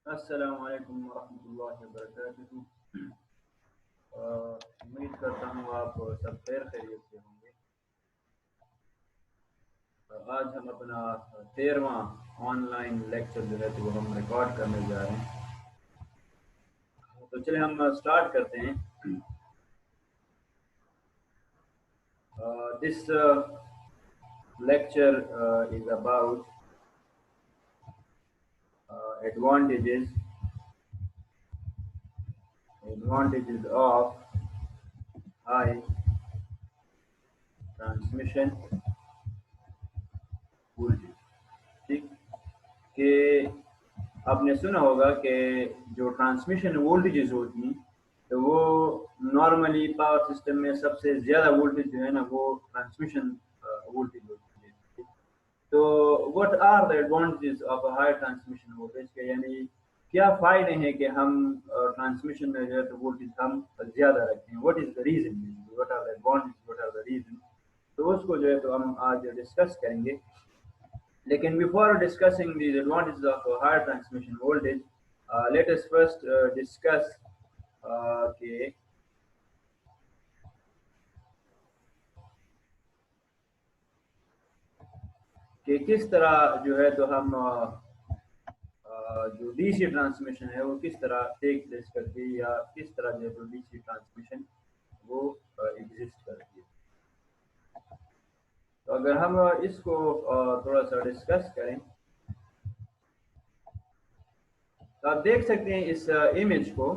अस्सलाम वालेकुम वरहमतुल्लाहि वबरकातुहू। उम्मीद करता हूँ आप सब खैर खैरियत से होंगे। आज हम अपना 13वां ऑनलाइन लेक्चर जो है तो वो हम रिकॉर्ड करने जा रहे हैं। तो चलिए हम स्टार्ट करते हैं। This lecture is about advantages of high transmission voltage। ठीक, कि आपने सुना होगा कि जो ट्रांसमिशन वोल्टेजेस होती हैं तो वो नॉर्मली पावर सिस्टम में सबसे ज़्यादा वोल्टेज जो है ना वो ट्रांसमिशन वोल्टेज होती है। तो what are the advantages of a high transmission voltage के, यानी क्या फ़ायदे हैं कि हम ट्रांसमिशन में जो है तो वोल्टेज हम ज़्यादा रखें। What is the reason, what are the advantage, what are the reason. तो उसको जो है तो हम आज डिस्कस करेंगे। लेकिन before discussing the advantages of higher transmission voltage, let us first discuss कि किस तरह जो है तो हम जो डीसी ट्रांसमिशन है वो किस तरह टेक प्लेस करती है, या किस तरह जो है तो डीसी ट्रांसमिशन वो एग्जिस्ट करती है। तो अगर हम इसको थोड़ा सा डिस्कस करें तो आप देख सकते हैं इस इमेज को।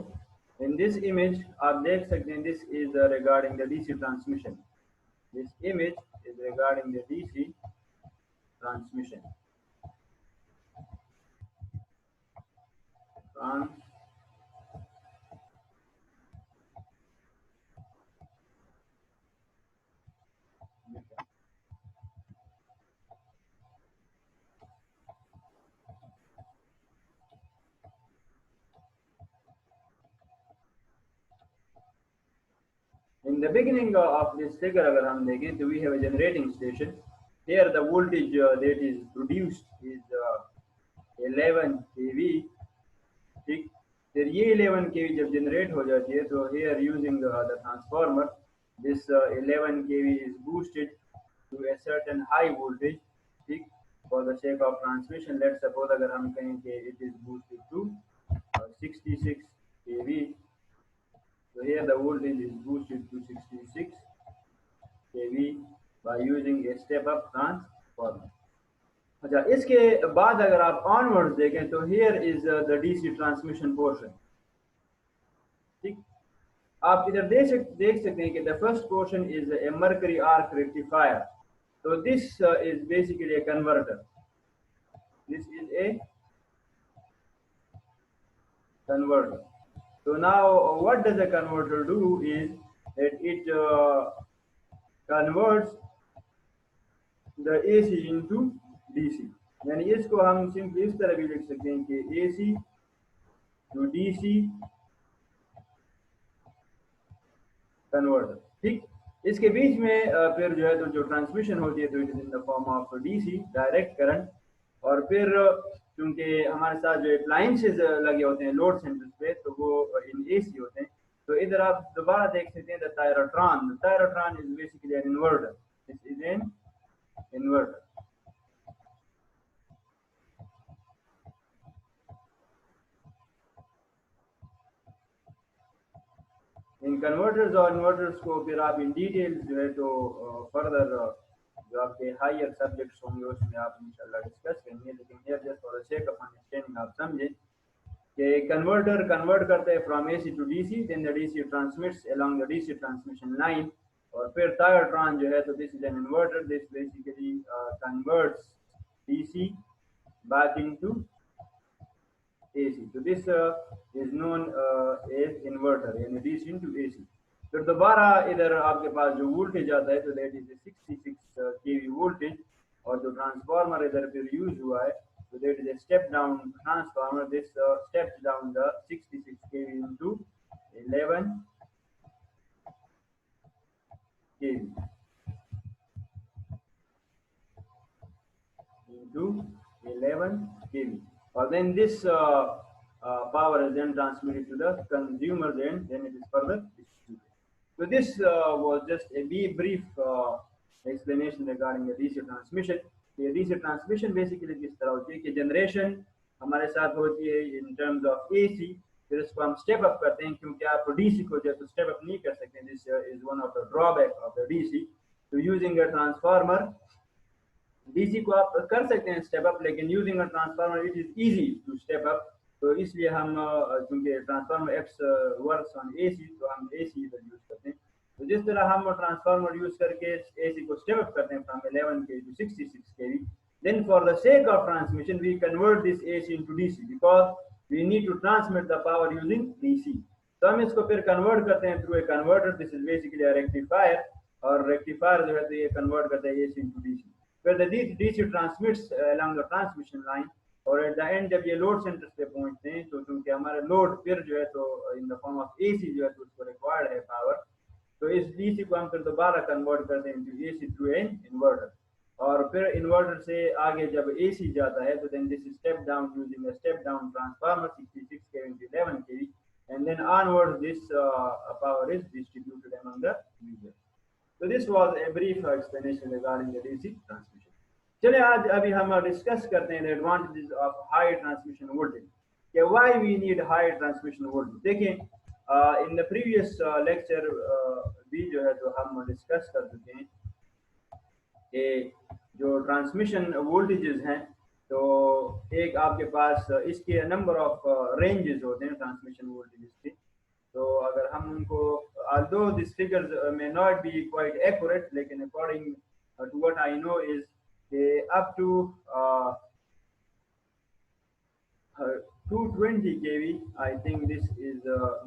इन दिस इमेज आप देख सकते हैं this is regarding the DC transmission. This image is regarding the DC transmission transmission In the beginning of this figure अगर हम देखें तो we have a generating station. Here the voltage that is produced is 11 kV। ठीक, फिर ये 11 kV जब generate हो जाती है तो here using the transformer this 11 kV is boosted to a certain high voltage। ठीक, for the sake of transmission let's suppose अगर हम कहें कि it is boosted to 66 kV। So here the voltage is boosted to 66 kV by using a step up transformer। अच्छा, इसके बाद अगर आप ऑनवर्ड्स देखें तो here is the DC transmission portion। ठीक, आप इधर देख सकते हैं कि the first portion is a mercury arc rectifier। So this is basically a converter। This is a converter। So now what does a converter do is that it converts the AC into DC। यानी इसको हम simply इस तरह भी लिख सकते हैं कि AC to DC कन्वर्टर। ठीक, इसके बीच में फिर जो है तो जो ट्रांसमिशन होती है तो it is in the form of DC direct current. और फिर क्योंकि हमारे साथ जो अप्लायंसेज लगे होते हैं लोड सेंटर्स पे तो वो इन एसी होते हैं। तो इधर आप दोबारा देख सकते हैं the thyratron is basically an inverter. This is an inverter. इन कन्वर्टर्स और इन्वर्टर्स को फिर आप इन डिटेल जो है तो फर्दर जो आपके हायर सब्जेक्ट्स होंगे उसमें आप इंशाल्लाह डिस्कस करेंगे। लेकिन here just for the sake of understanding आप समझें कि कन्वर्टर कन्वर्ट करते हैं from AC to DC, then the DC transmits along the DC transmission line. और फिर थायरोट्रॉन जो है तो this is an inverter. This basically converts DC back into AC। तो this is known as inverter, यानी DC into AC। फिर दोबारा इधर आपके पास जो वोल्टेज आता है तो दैट इज 66 kV वोल्टेज। और जो ट्रांसफार्मर इधर फिर यूज हुआ है तो that is a step down transformer. This steps down the 66 kV into 11 kV into 11 kV। और then this power is then transmitted to the consumer's end, then it is further distributed. So this was just a brief explanation regarding the DC transmission. ये DC transmission basically किस तरह होती है कि generation हमारे साथ होती है in terms of AC, फिर इसको हम step up करते हैं क्योंकि आप DC को जो है तो step up नहीं कर सकते. This is one of the drawback of the DC. So using a transformer, DC को आप कर सकते हैं step up, लेकिन using a transformer it is easy to step up. तो इसलिए हम चूंकि transformer X works on AC, तो हम AC इधर यूज करते हैं. तो जिस तरह हम ट्रांसफार्मर यूज करके AC को स्टेप अप करते हैं from 11 kV to 66 kV, then for the sake of transmission we convert this AC into DC because we need to transmit the power using DC. तो हम इसको फिर कन्वर्ट करते हैं through a converter. This is basically a rectifier, और rectifier जो है तो ये कन्वर्ट करता है AC into DC. फिर the DC transmits along the transmission line, और एट द एंड जब ये लोड सेंटर्स पे पहुंचते हैं तो चूंकि हमारा लोड फिर जो है तो in the form of AC जो है तो उसको रिक्वायर्ड है पावर, तो इस DC को हम फिर दोबारा कन्वर्ट करते हैं into AC through an inverter, और फिर इन्वर्टर से आगे जब AC जाता है तो then this is step down using a step down transformer 66 kV into 11 kV, and then onwards this power is distributed among the users. So this was a brief explanation regarding the DC transmission. चलिए आज अभी हम discuss करते हैं advantages of high transmission voltage, कि why we need high transmission voltage. देखिए in the previous lecture भी जो है तो हम डिस्कस कर चुके हैं कि जो ट्रांसमिशन वोल्टेजेस हैं तो एक आपके पास इसके नंबर ऑफ रेंजेस होते हैं ट्रांसमिशन वोल्टेजेस के. तो अगर हम उनको although these figures may not be quite accurate, लेकिन according to what I know is up to 220 kV, I think this is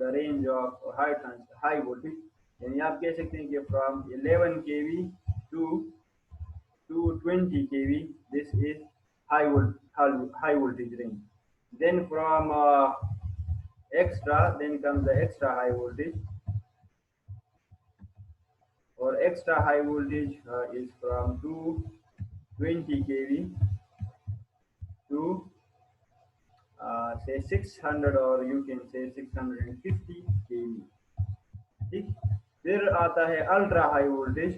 the range of high voltage. यानी आप कह सकते हैं कि from 11 kV to 220 kV, this is high voltage range. Then from extra, then comes the extra high voltage, or extra high voltage is from 220 kV to say 600, or you can say 650 kV. ठीक. फिर आता है ultra high voltage.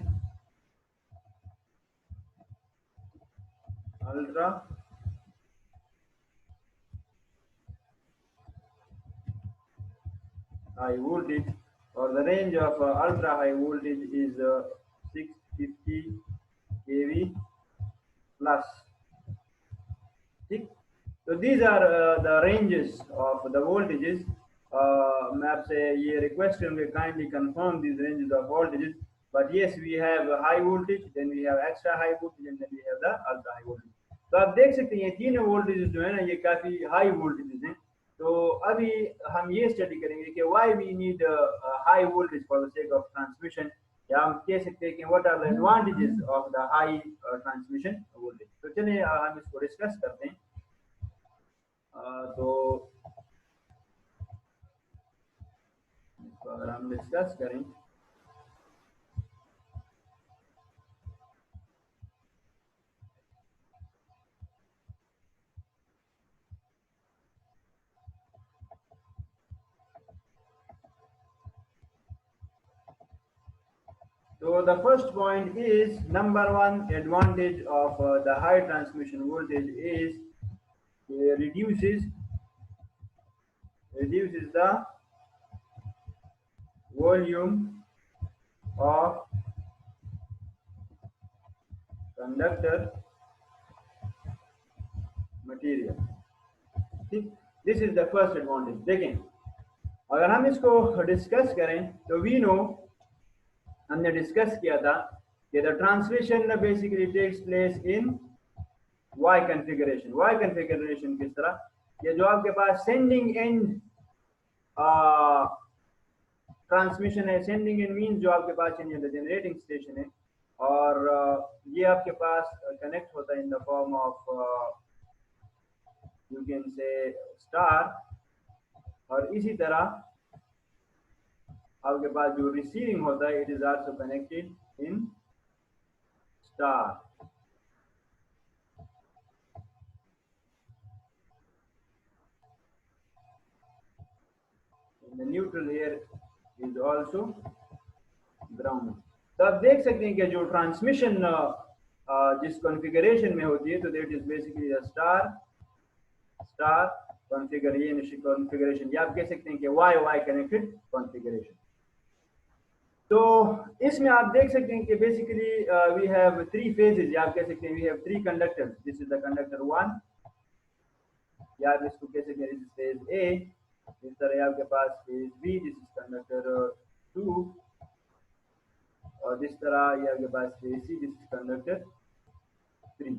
Ultra high voltage, or the range of ultra high voltage is 650 kV plus. ठीक. So these are the ranges of the voltages. मैं आपसे ये request करूँगा kindly confirm these ranges of voltages. But yes, we have high voltage, then we have extra high voltage, and then we have the ultra high voltage. तो आप देख सकते हैं ये तीनों वोल्टेजेस जो है ना ये काफी हाई वोल्टेजेस हैं. तो अभी हम ये स्टडी करेंगे कि why we need high voltage for the sake of transmission, या हम कह सकते हैं कि what are the advantages of the high transmission voltage. तो चलिए हम इसको डिस्कस करते हैं. तो अगर हम डिस्कस करें so the first point is, number one advantage of the high transmission voltage is reduces the volume of conductor material. ठीक. This is the first advantage. देखें अगर हम इसको डिस्कस करें तो वी नो, हमने डिस्कस किया था कि the transmission basically takes place in Y configuration. Y configuration किस तरह, ये जो आपके पास सेंडिंग एंड ट्रांसमिशन है. सेंडिंग एंड मींस जो आपके पास जनरेटिंग स्टेशन है, और ये आपके पास कनेक्ट होता है in the form of you can say star, और इसी तरह आपके पास जो रिसीविंग होता है it is also connected in star. the neutral here is also grounded. तो आप देख सकते हैं कि जो ट्रांसमिशन जिस कॉन्फ़िगरेशन में होती है तो that is basically star star configuration, या आप कह सकते हैं कि वाई वाई कनेक्टेड कॉन्फ़िगरेशन। तो इसमें आप देख सकते हैं कि basically we have three phases, या आप कह सकते हैं we have three conductors. This is the conductor 1, या आप इसको कह सकते हैं दिस इज फेज ए। इस तरह आपके पास phase B, this is conductor 2, और जिस तरह ये आपके पास phase C, this is conductor 3।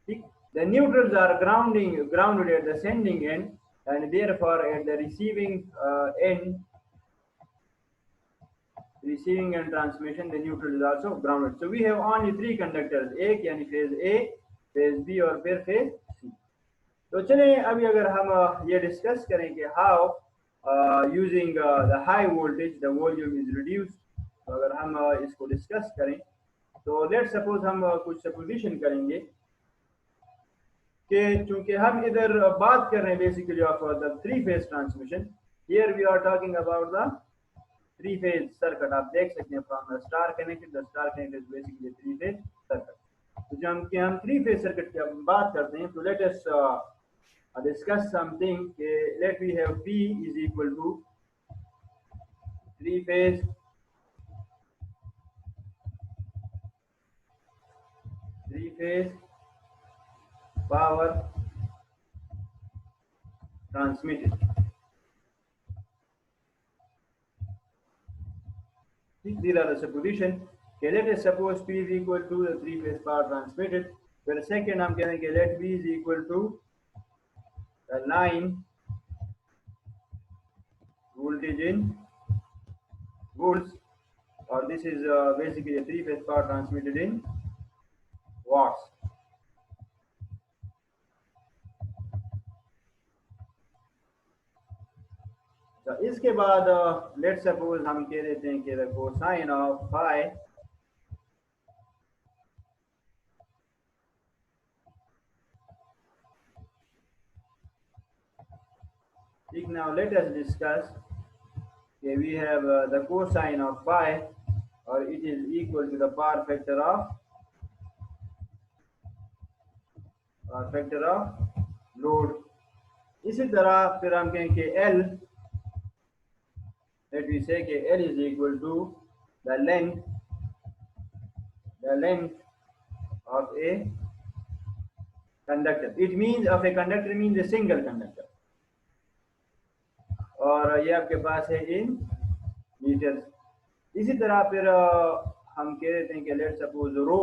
ठीक, the neutrals are grounded at the sending end, and therefore at the receiving and transmission the neutral is also grounded. So we have only three conductors, एक यानी phase A, phase B और फिर phase C। तो चलें अभी अगर हम ये डिस्कस करें कि how using the high voltage the volume is reduced। तो अगर हम इसको डिस्कस करें तो लेट्स सपोज हम कुछ सपोजिशन करेंगे कि चूंकि हम इधर बात कर रहे हैं basically of the three phase transmission, here we are talking about the three phase circuit. आप देख सकते हैं from the star connected is basically three phase circuit. तो जब हम थ्री फेज सर्किट की बात करते हैं तो let us discuss something, let we have P is equal to three phase power transmitted। These are the supposition। Okay, let us suppose P is equal to the three phase power transmitted। फिर second हम कहेंगे let V is equal to the line voltage in volts, or this is basically a three phase power transmitted in watts। तो इसके बाद let suppose हम कह देते हैं कि the cosine of phi ठीक। now let us discuss, okay, we have the cosine of phi, or it is equal to the power factor of load। इसी तरह फिर हम कहें कि L, let we say कि L is equal to the length of a conductor। it means of a conductor means a single conductor, और ये आपके पास है इन मीटर्स। इसी तरह फिर हम कह देते हैं कि let suppose rho,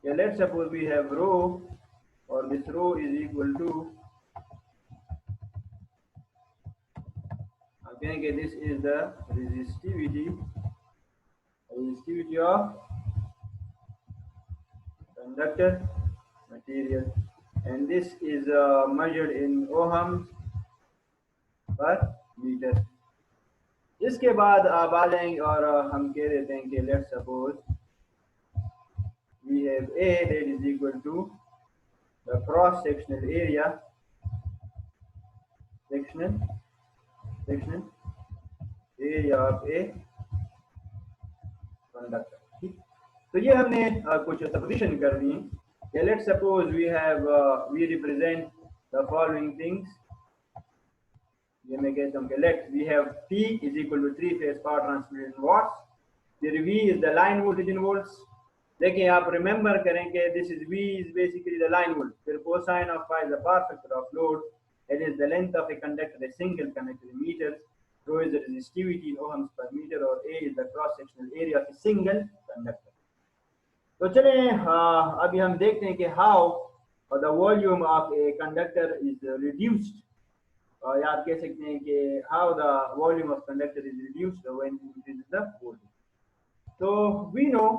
let suppose we have rho, और this rho is equal to, हम कहेंगे this is the resistivity of conductor material, and this is measured in ohms per meter। इसके बाद आप आ जाएंगे और हम कह देते हैं कि let suppose we have A that is equal to the cross sectional area of a conductor। ठीक, तो ये हमने कुछ सपोजिशन कर दी है। Let suppose we represent the following things। ये मैं कहता हूँ कि let we have P is equal to three phase power transmitted in watts, फिर V is the line voltage in volts। देखिए आप रिमेंबर करें कि this is V is basically the line voltage, फिर cosine of phi is the power factor of load, it is the length of a conductor, a single conductor in meters, rho is the resistivity in ohms per meter, और A is the cross sectional area of a single conductor। तो चलें अभी हम देखते हैं कि how the volume of a conductor is reduced, या आप कह सकते हैं कि how the volume of conductor is reduced when you increase the voltage। So we know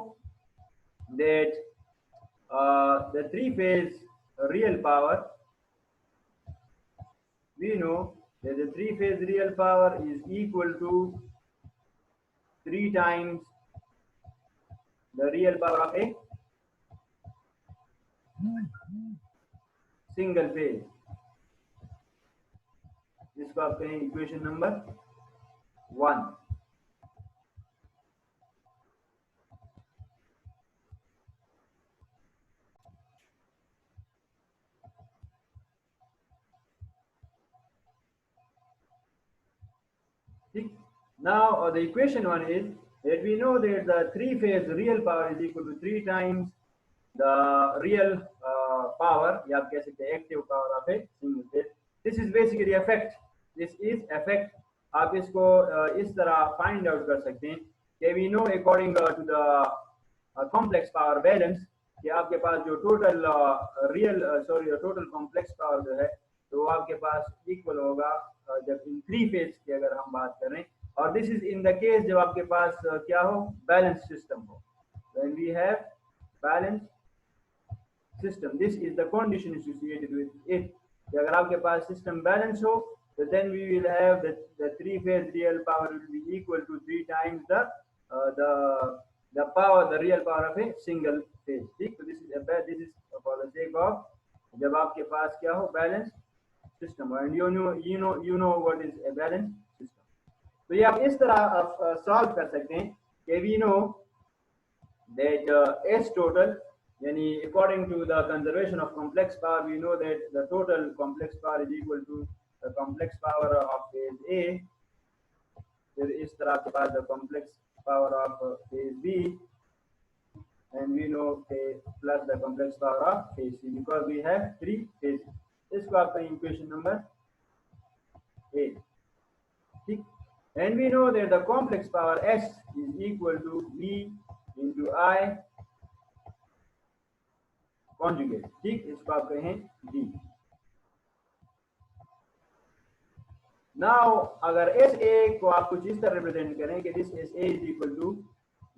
that the three phase real power, we know that the three phase real power is equal to 3 times the real power of a single phase, जिसको आप कहें equation number 1। Now the equation 1 is that we know that the three phase real power is equal to 3 times the real power, या आप कह सकते हैं active power of a single phase. This is basically effect. This is effect. आप इसको इस तरह find out कर सकते हैं कि we know according to the complex power balance कि आपके पास जो total total complex power जो है तो आपके पास इक्वल होगा जब इन थ्री फेज की अगर हम बात करें, और this is in the case जब आपके पास क्या हो, बैलेंस सिस्टम हो। When we have balance system, this is the condition associated with it कि अगर आपके पास सिस्टम बैलेंस हो तो then we will have the three phase real power will be equal to 3 times the power, the real power of a single phase. ठीक, तो this is for the sake of जब आपके पास क्या हो, balance system, and you know what is a balanced system. तो ये आप इस तरह सॉल्व कर सकते हैं कि we know that S total, यानी according to the conservation of complex power we know that the total complex power is equal to the complex power of phase A, फिर इस तरह आपके पास the complex power of phase B, and we know plus the complex power of phase C because we have three phases. इसको आपका equation number 8। ठीक, and we know that the complex power S is equal to V into I conjugate। ठीक, इसको आप कहें D। Now अगर SA को आप कुछ इस तरह रिप्रेजेंट करें कि this SA is equal to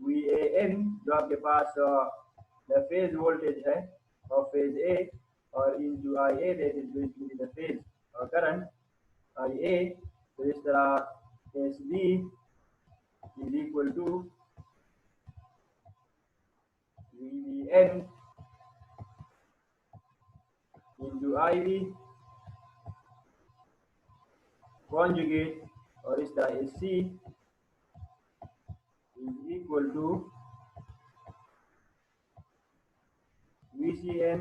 VAN, जो आपके पास द फेज वोल्टेज है ऑफ फेज A, और into IA that is basically the phase current IA, तो इस तरह SB is equal to VVN into IV conjugate, और इस तरह SC is equal to VCN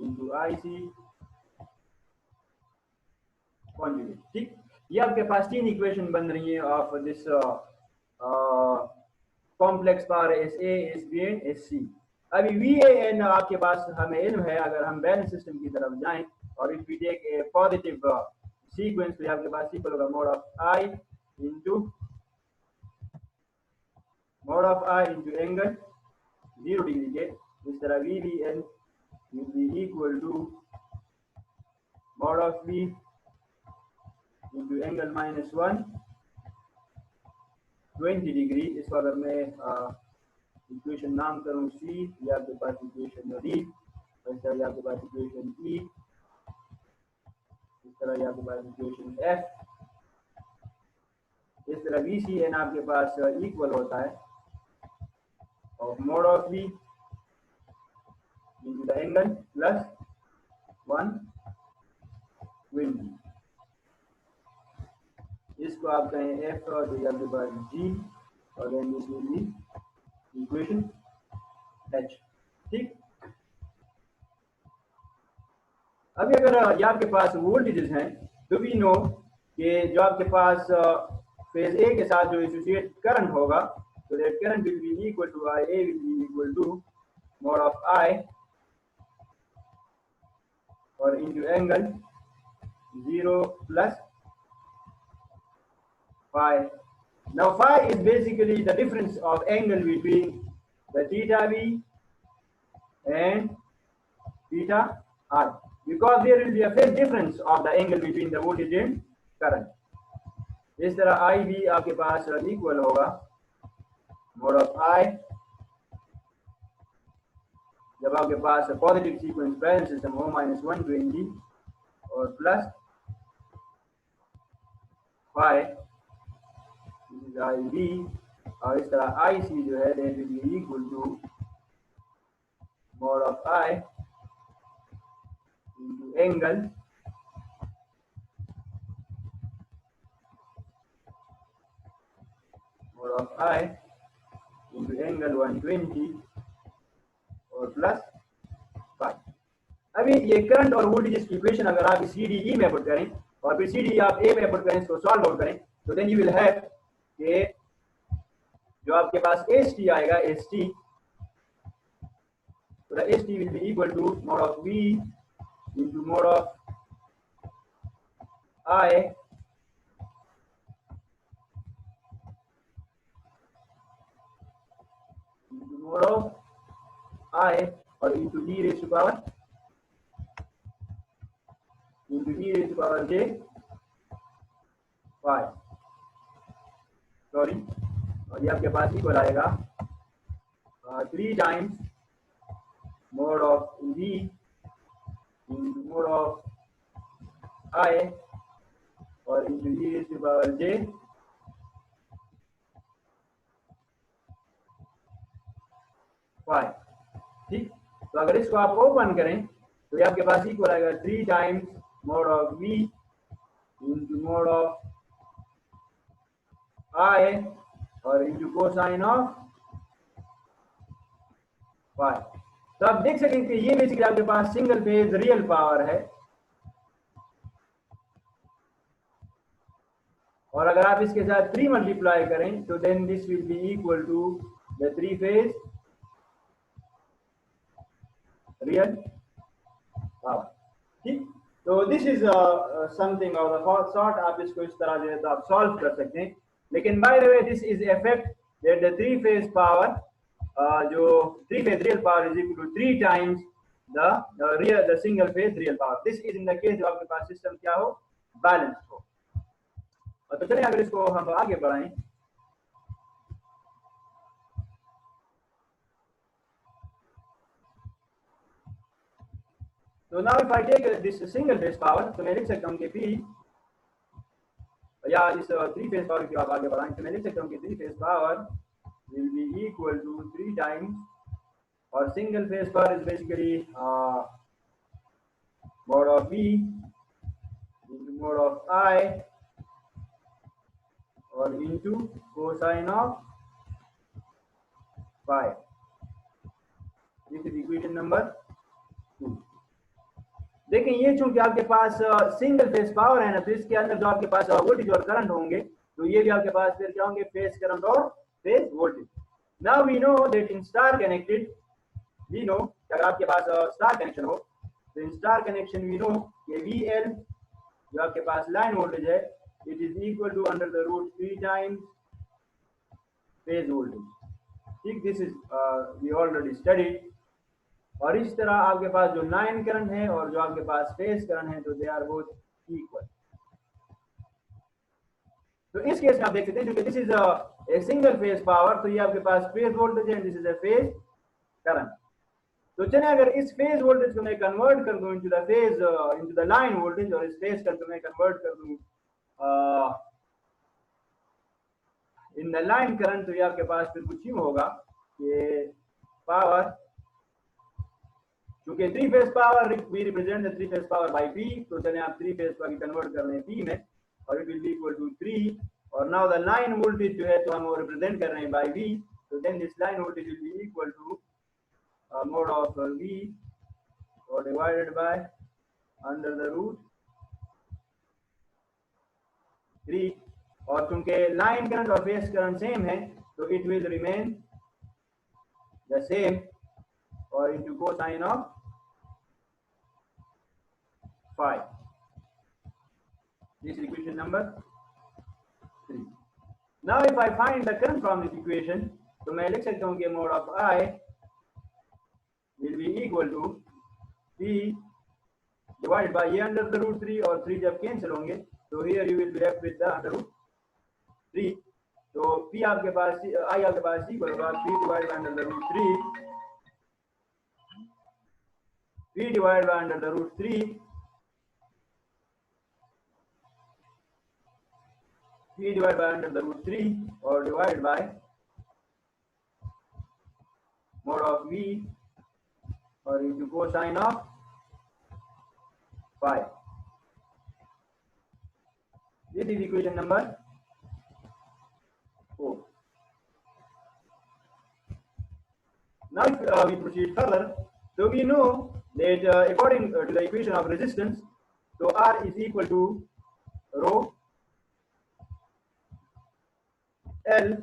into IC conjugate। ठीक, ये आपके पास तीन इक्वेशन बन रही है of this complex power SA, SB and SC। अभी VAN आपके पास हमें इल्म है, अगर हम बैलेंस सिस्टम की तरफ जाएं और if we take a positive sequence तो आपके पास इक्वल होगा mode of I into angle 0 degree के, इस तरह VBN will be equal to mod of V into angle -1 20 degree. इसको अगर मैं इक्वेशन नाम करूं C, या आपके पास इक्वेशन D, इस तरह आपके पास इक्वेशन E, इस तरह आपके पास इक्वेशन F, इस तरह VCN आपके पास इक्वल होता है of mode of V into the angle plus 120। इसको आप कहें F और आपके पास G, और then this will be equation H। ठीक, अभी अगर ये आपके पास वोल्टेजेस हैं तो वी नो कि जो आपके पास फेज ए के साथ जो एसोसिएट करंट होगा तो that current will be equal to IA will be equal to mod of I और into angle 0 plus phi. Now phi is basically the difference of angle between the theta V and theta I, because there will be a phase difference of the angle between the voltage and current। इस तरह IB आपके पास equal होगा mode of I जब आपके पास positive sequence balance system हो -120 और plus phi IB, और इस तरह IC जो है that will be equal to mod of I into angle mod of I into angle 120 और प्लस 5। अभी ये करंट और वोल्टेज की इक्वेशन अगर आप सी डी ई में पुट करें और फिर सी डी आप ए में पुट करें, इसको सॉल्व आउट करें, तो देन यू विल हैव कि जो आपके पास एस टी आएगा, एस टी, तो the S T will be equal to mod of V into mod of I into mod of I और into e raised to power j 5, sorry, और ये आपके पास इक्वल आएगा 3 times mod of V into mod of I और into e raised to power j 5। ठीक, तो अगर इसको आप ओपन करें तो ये आपके पास इक्वल आएगा 3 times mod of V into mod of I और into cosine of 5। तो आप देख सकें कि ये बेसिकली आपके पास सिंगल फेज रियल पावर है, और अगर आप इसके साथ 3 मल्टीप्लाई करें तो then this will be equal to the 3 phase real power. ठीक, तो this is something of the sort, आप इसको इस तरह जो है तो आप सॉल्व कर सकते हैं। लेकिन by the way this is effect that the 3 phase power, जो 3 phase real power is equal to 3 times the single phase real power. This is in the case जो आपके पास सिस्टम क्या हो, बैलेंस हो। तो चलिए अगर इसको हम आगे बढ़ाएं, तो now if I take this single phase power, तो मैं लिख सकता हूं कि P, या इस 3 फेज पावर की आप आगे बढ़ाएं तो मैं लिख सकता हूं कि 3 phase power will be equal to 3 times, और single phase power is basically mod of V into mod of I और into cosine of 5। This is equation number 2। देखें, ये चूंकि आपके पास सिंगल फेज पावर है ना, तो इसके अंदर जो आपके पास वोल्टेज और करंट होंगे, तो ये भी आपके पास फिर क्या होंगे, फेज करंट और phase voltage. Now we know that in star connected, we know अगर आपके पास स्टार कनेक्शन हो, तो in star connection we know कि VL जो आपके पास लाइन वोल्टेज है, it is equal to under the root 3 times phase voltage. ठीक, this is we already studied. और इस तरह आपके पास जो लाइन करंट है और जो आपके पास फेज करंट है, तो दे आर बोथ इक्वल। तो इस केस में आप देख सकते हैं क्योंकि this is a single phase power, तो ये आपके पास फेज वोल्टेज है, this is A phase current. तो चलिए अगर इस फेज वोल्टेज को मैं कन्वर्ट कर दूं into the phase into the line voltage, और इस फेज करंट को मैं कन्वर्ट कर दूं इन द लाइन करंट, तो ये आपके पास फिर कुछ यूं होगा कि पावर, क्योंकि 3 phase power we represent the 3 phase power by P, तो चलिए आप 3 फेज पावर कन्वर्ट कर लें P में, और it will be equal to 3। और नाउ द लाइन वोल्टेज जो है तो हम वो रिप्रेजेंट कर रहे हैं बाय V, तो then this line voltage will be equal to mod of V और divided by under the root 3। और चूंकि लाइन करंट और फेज करंट सेम है, तो it will remain the same, और into cosine of 5। This is equation number 3. Now if I find the current from this equation, तो मैं लिख सकता हूँ कि mod of I will be equal to P divided by ये under the root 3, और 3 जब कैंसिल होंगे तो here you will be left with the under root 3। तो P आपके पास I आपके पास इक्वल होगा P divided by under the root 3, P divided by under the root 3, P divided by under the root 3 और divided by mod of V or into cosine of phi. This is equation number 4. Now if we proceed further, so we know that according to the equation of resistance, so R is equal to rho L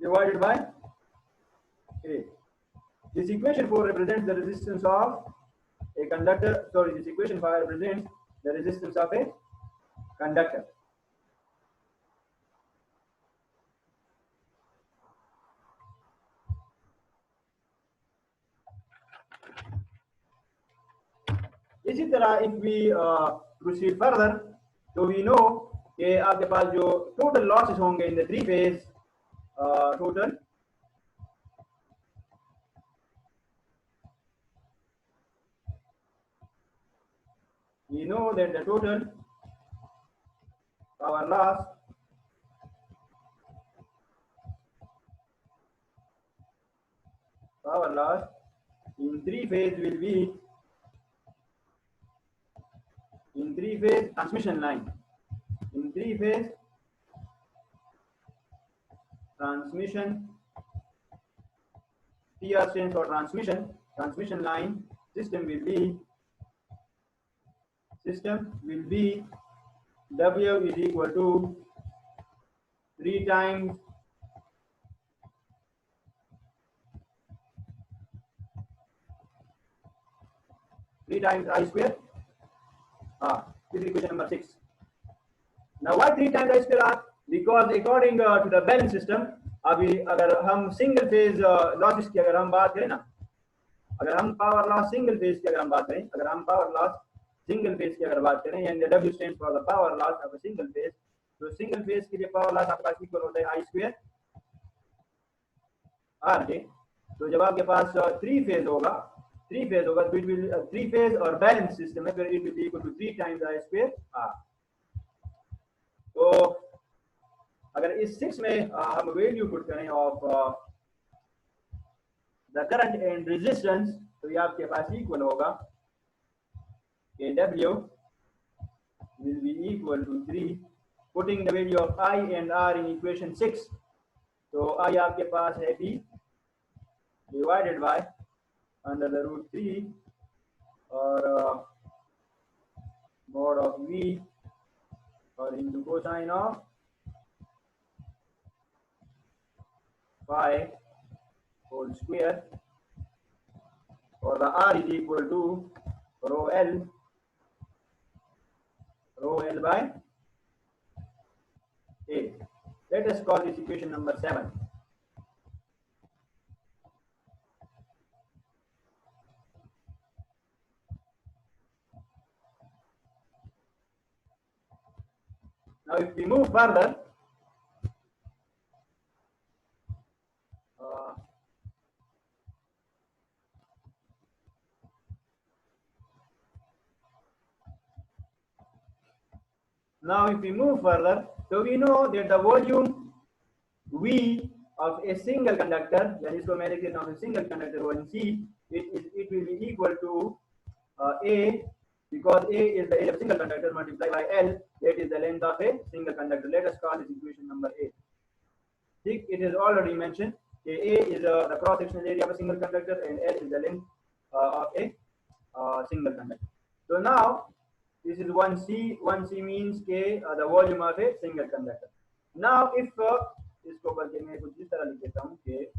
divided by A. This equation 4 represents the resistance of a conductor. Sorry, this equation 5 represents the resistance of a conductor. इसी तरह if we proceed further, तो we know कि आपके पास जो total losses होंगे in the three phase total we know that the total power loss in three phase will be in three phase transmission line. In three phase transmission, TR stands for transmission line system will be W is equal to 3 times I square. This is equation number 6. Now why 3 times I square R? Because according to the balance system, अभी अगर हम single phase losses की अगर हम बात करें ना, अगर हम पावर लॉस सिंगल फेज की अगर हम बात करें, and W stands for the power loss of a single phase, तो सिंगल फेज के लिए पावर लॉस आपका इक्वल होता है I square R के. तो जब आपके पास थ्री फेज होगा तो इट विल थ्री फेज और बैलेंस सिस्टम है, फिर it will equal to 3 times I square R. तो अगर इस 6 में हम वैल्यू पुट करें of the current and resistance, तो ये आपके पास इक्वल होगा कि W will be equal to 3, putting the value of I and R in equation 6. तो I आपके पास है B divided by under the root 3 और mod of V और into cosine of phi whole square, or the R is equal to rho L by A. Let us call this equation number 7. Now if we move further, so we know that the volume V of a single conductor, that is chromatic of a single conductor 1C, it will be equal to A, because A is the area of single conductor multiplied by L, that is the length of a single conductor. Let us call this equation number 8. It is already mentioned. A is the cross-sectional area of a single conductor and L is the length of a single conductor. So now this is 1C. 1C means the volume of a single conductor. Now if इसको करके मैं कुछ इस तरह लिख देता हूँ कि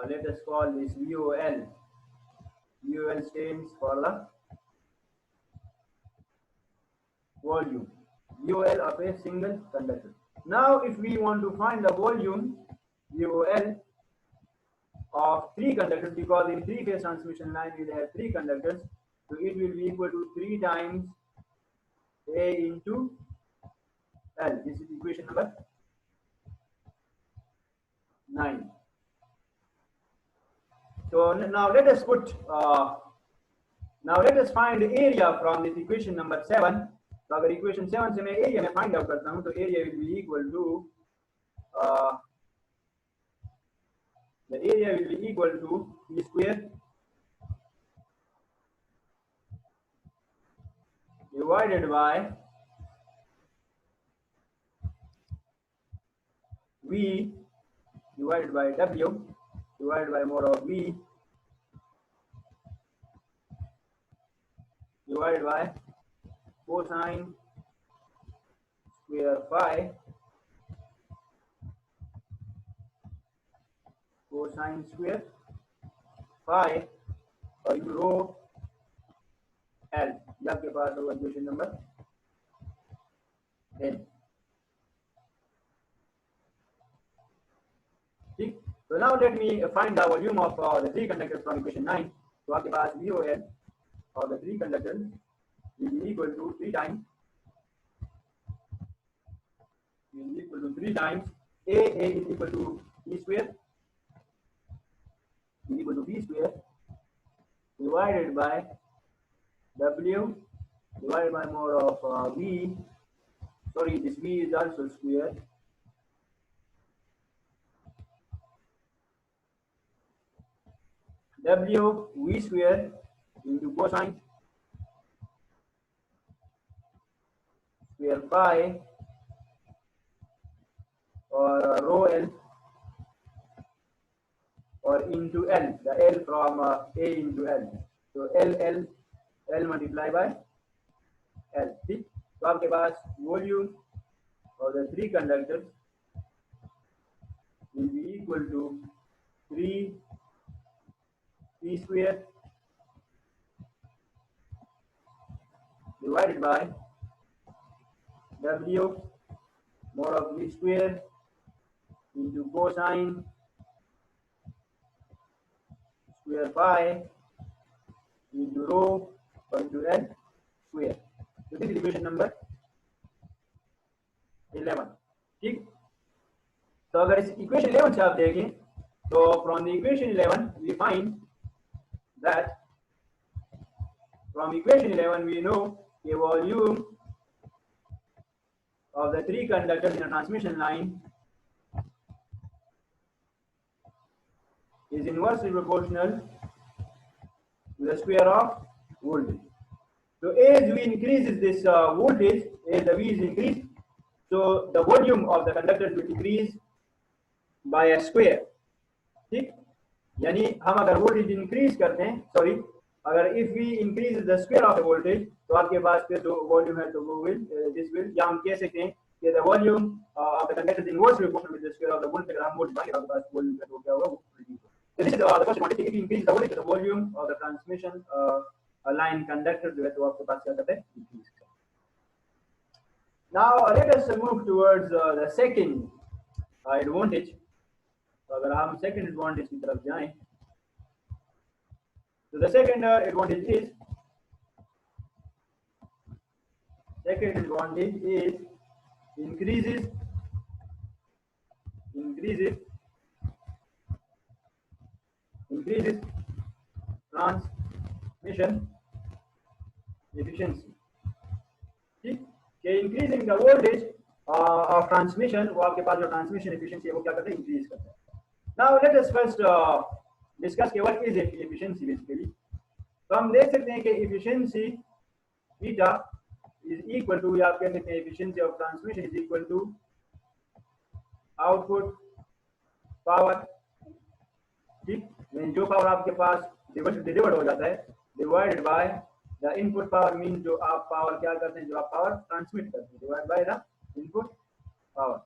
let us call this VOL. VOL stands for the volume. VOL of a single conductor. Now if we want to find the volume VOL of 3 conductors, because in 3-phase transmission line we will have 3 conductors, so it will be equal to 3 times A into L. This is equation number 9. So now let us find the area from this equation number 7. तो अगर equation 7 से मैं area में find out करता हूँ, तो area will be equal to the area will be equal to E square divided by V divided by W divided by mod of V divided by cosine square phi cosine square phi और रो L ये आपके पास होगा equation number 10 ठीक. So now let me find the volume of the three conductors from equation 9. तो आपके पास VOL और the three conductors will be equal to 3 times A is equal to E square is equal to B square divided by W divided by mod of V. Sorry, this V is also square W V square into cosine square phi or rho L or into L, the L from A into L. So L multiplied by L. ठीक. तो आपके पास volume of the three conductors will be equal to 3 P square divided by W mod of V square into cosine square phi into rho or into L square. So this is equation number 11. ठीक. तो अगर इस equation 11 से आप देखें तो from the equation 11 we find that from equation 11 we know the volume of the three conductors in a transmission line is inversely proportional to the square of voltage. So as we increases this voltage, as the V is increased, so the volume of the conductors will decrease by a square. ठीक. यानी हम अगर voltage increase करते हैं, sorry, अगर if we increase the square of the voltage तो आपके पास फिर जो वॉल्यूम है तो वो विल दिस विल, या हम कह सकते हैं कि the volume of the conductor inversely proportional with the square of the voltage. अगर हम वोल्टेज बढ़ाएंगे आपके पास वॉल्यूम का तो क्या होगा, वो रिड्यूस होगा. This is the first quantity. If you increase the voltage the volume of the transmission line conductor जो है तो आपके पास क्या करता है, इंक्रीज करता है. Now let us move towards the second advantage. तो अगर हम सेकंड एडवांटेज की तरफ जाएं तो the second advantage is increases transmission efficiency. ठीक. कि increasing the voltage of transmission, वो आपके पास जो transmission efficiency है वो क्या करता है, increase करता है. Now let us first discuss what is efficiency basically. तो हम देख सकते हैं कि efficiency eta is equal to, या आप कह सकते हैं efficiency of transmission is equal to output power. ठीक. जो पावर आपके पास डिलीवर्ड हो जाता है divided by the input power, means जो आप पावर क्या करते हैं, जो आप पावर ट्रांसमिट करते हैं, divided by the input power.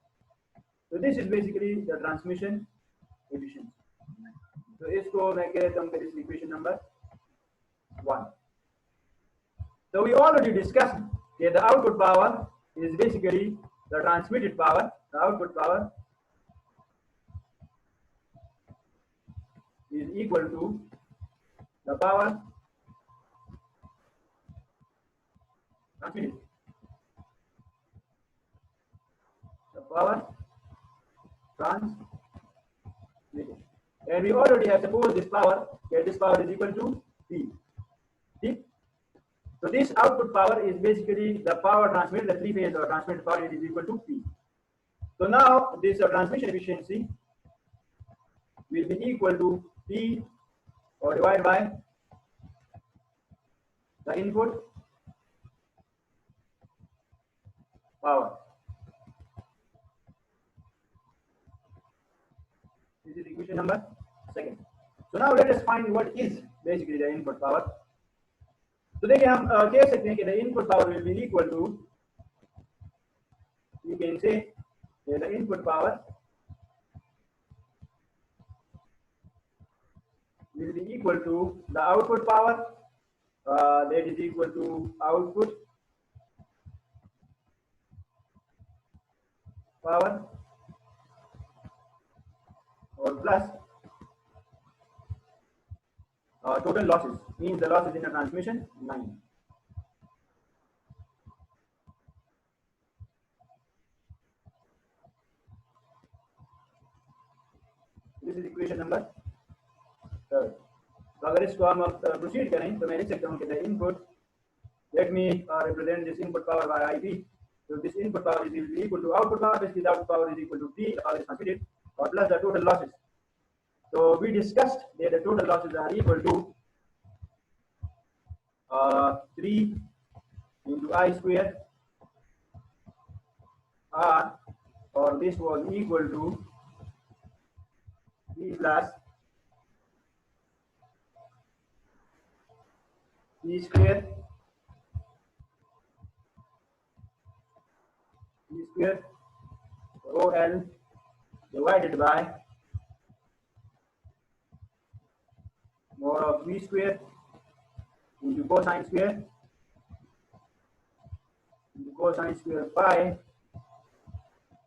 So this is basically the transmission efficiency. तो इसको मैं कह देता हूँ कि equation number 1. So we already discussed that the output power is basically the transmitted power. The output power is equal to the power transmitted. The power transmitted. And we already have supposed this power, that this power is equal to P. See? So this output power is basically the power transmitted, the three phase or transmitted power is equal to P. So now this transmission efficiency will be equal to P or divided by the input power. This is equation number second. So now let us find what is basically the input power. तो देखिए हम कह सकते हैं कि the input power will be equal to, you can say the input power will be equal to the output power, that is equal to output power or plus total losses, means the losses in the transmission line. This is equation number third. तो अगर इसको हम proceed करें तो मैं लिख सकता हूँ कि the input, let me represent this input power by IP. So this input power is equal to output power. Basically, the output power is equal to P or is transmitted or plus the total losses. So we discussed that the total losses are equal to 3 into I square R, or this was equal to P plus P square rho L divided by mod of V square into cosine square pi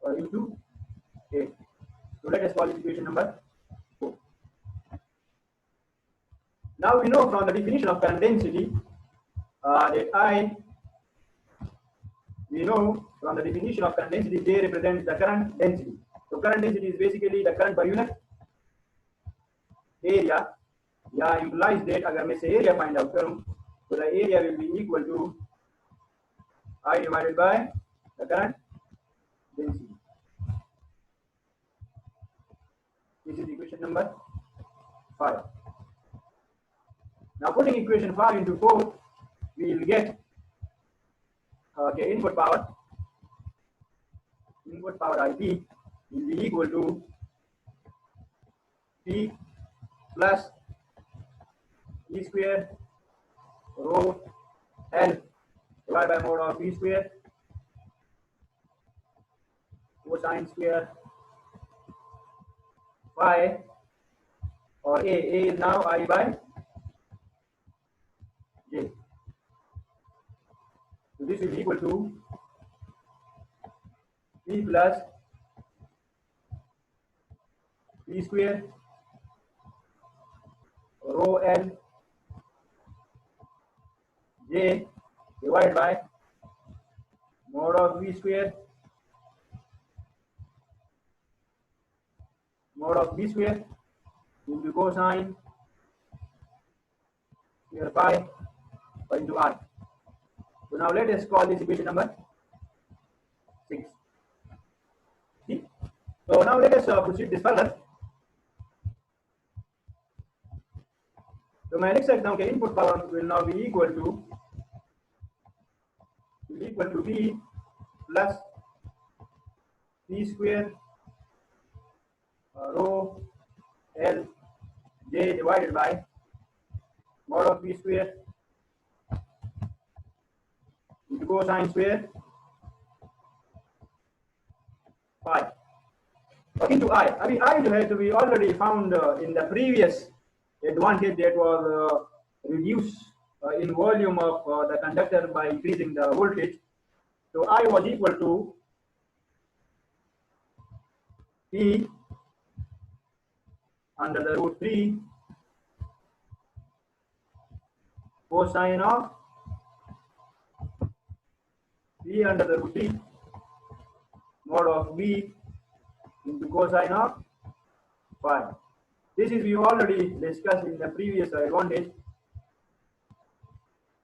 or into A. So let us call it equation number 4. Now we know from the definition of current density J represents the current density. So current density is basically the current per unit area. Yeah, implies that अगर मैं से area find out करूँ तो the area will be equal to I divided by the current density. This is equation number 5. Now putting equation 5 into 4, we will get input power IP will be equal to P plus E square rho L divided by mod of V square cosine square phi, or A is now I by J. So this is equal to P plus P square rho L J divided by mod of V square into cosine square pi into R. So now let us call this equation number 6. See? So now let us proceed this further. So मैं लिख सकता हूँ कि input power will now be equal to P plus P square rho L J divided by mod of P square into cosine square pi into I. अभी I जो है तो we already found in the previous advantage that was reduced in volume of the conductor by increasing the voltage. So I was equal to P under the root 3 cosine of P under the root 3 mod of V into cosine of phi. This is we already discussed in the previous advantage.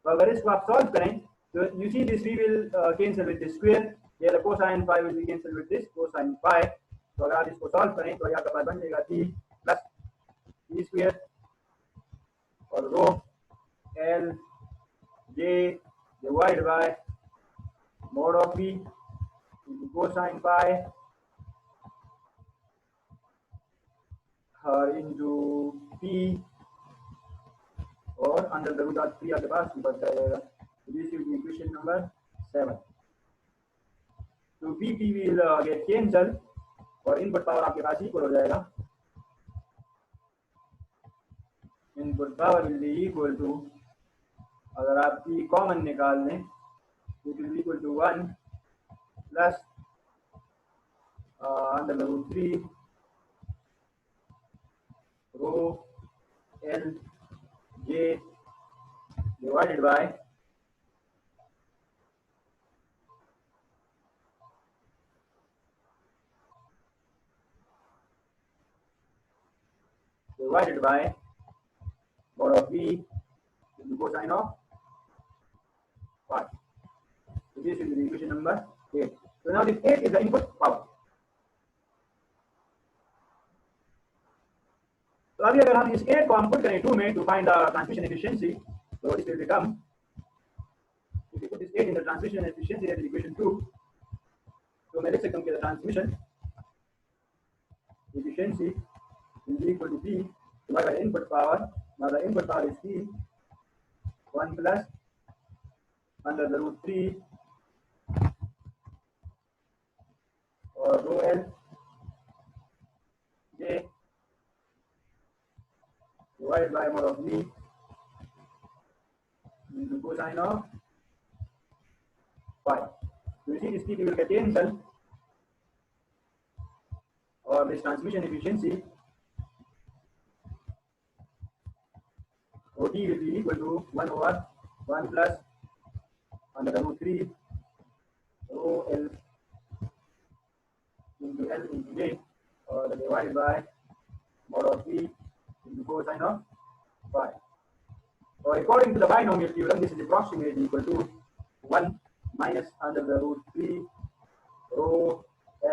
तो अगर इसको आप solve करें तो you see this we will cancel with this square, here the cosine phi will be cancelled with this cosine phi. तो अगर आप इसको सॉल्व करें तो यहाँ का बन जाएगा P plus P square or rho L J divided by mod of V into cosine phi into P और अंडर द रूट ऑफ 3 आपके पास बच जाएगा. This is equation number 7. So P will get cancelled और input power आपके पास इक्वल हो जाएगा. Input power will be equal to, अगर आप P कॉमन निकाल लें, it will be equal to 1 plus under the root 3 rho L J divided by mod of V into cosine of phi. So this is the equation number 8. So now this 8 is the input power. तो अभी अगर हम इस 8 को हम put करें 2 में to find the transmission efficiency, so it will become, if you put this 8 in the transmission efficiency, that is equation 2. So मैं लिख सकता हूँ कि the transmission efficiency will be equal to P divided by the input power. Now the input power is P 1 plus under the root 3 or rho L J divided by mod of V into cosine of phi. So you see this P will get cancelled, or this transmission efficiency OT will be equal to 1 over 1 plus under the root 3 rho L into L into J or divided by mod of V into cosine of phi. Or according to the binomial theorem, this is approximately equal to 1 minus under the root 3 rho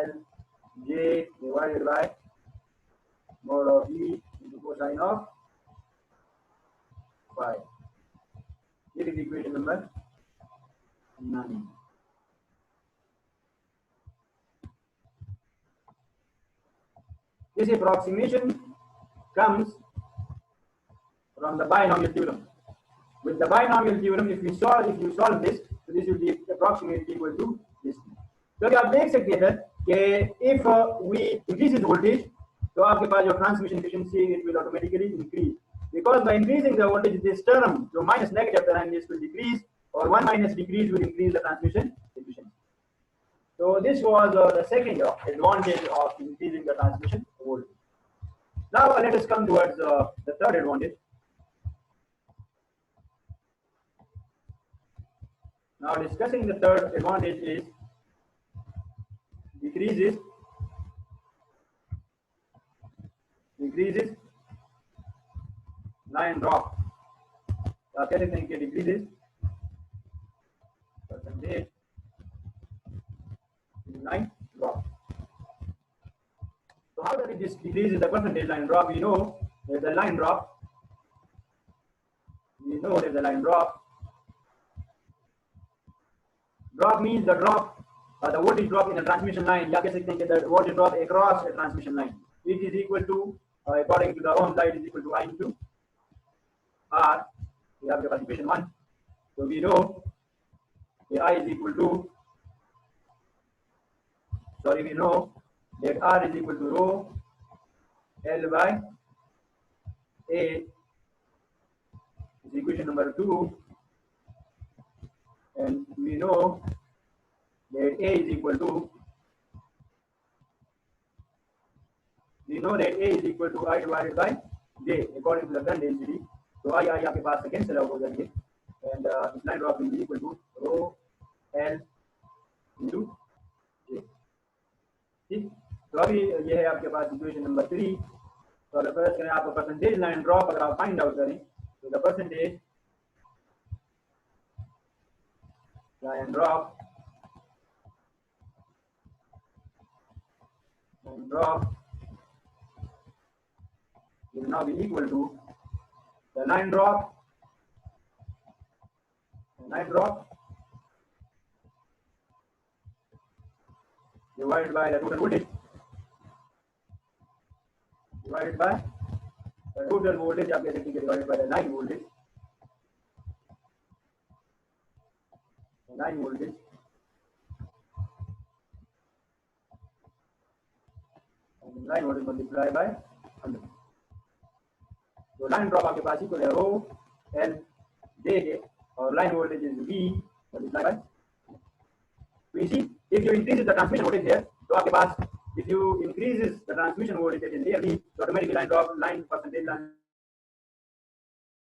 L J divided by mod of V into cosine of phi. This is equation number 9. This approximation comes from the binomial theorem. With the binomial theorem, if you solve this, so this will be approximately equal to this. तो आप देख सकते हैं कि if we increase the voltage, तो आपके पास जो transmission efficiency it will automatically increase, because by increasing the voltage, this term, जो minus negative term, this will decrease, or 1 minus decrease will increase the transmission efficiency. So this was the second advantage of increasing the transmission voltage. Now let us come towards the third advantage. Now discussing the third advantage is decreases line drop. आप कह सकते हैं कि decreases percentage line drop. So how does it decrease the percentage line drop? We know there's a line drop. Drop means the drop, the voltage drop in a transmission line. या कह सकते हैं कि the voltage drop across a transmission line. It is equal to, according to the Ohm's law, it is equal to I into R. We have the equation 1. So we know that I is equal to, we know that R is equal to rho L by A is equation number 2, and we know that A is equal to, I divided by J according to the current density. So I आपके पास से cancel out हो जाएंगे, and this line drop will be equal to rho L into J. ठीक, तो अभी ये है आपके पास इक्वेशन नंबर 3. तो अगर फर्स्ट करें आपको परसेंटेज लाइन ड्रॉप अगर आप फाइंड आउट करें, तो the percentage line drop will now be equal to the line drop divided by the total voltage divided by the total voltage आप कह सकते हैं divided by the line voltage and line voltage multiplied by 100. तो line drop आपके पास equal है rho L J K और line voltage is V multiply by VC. If you increase the transmission voltage here तो आपके पास if you increases the transmission voltage in here we automatically line drop line percentage line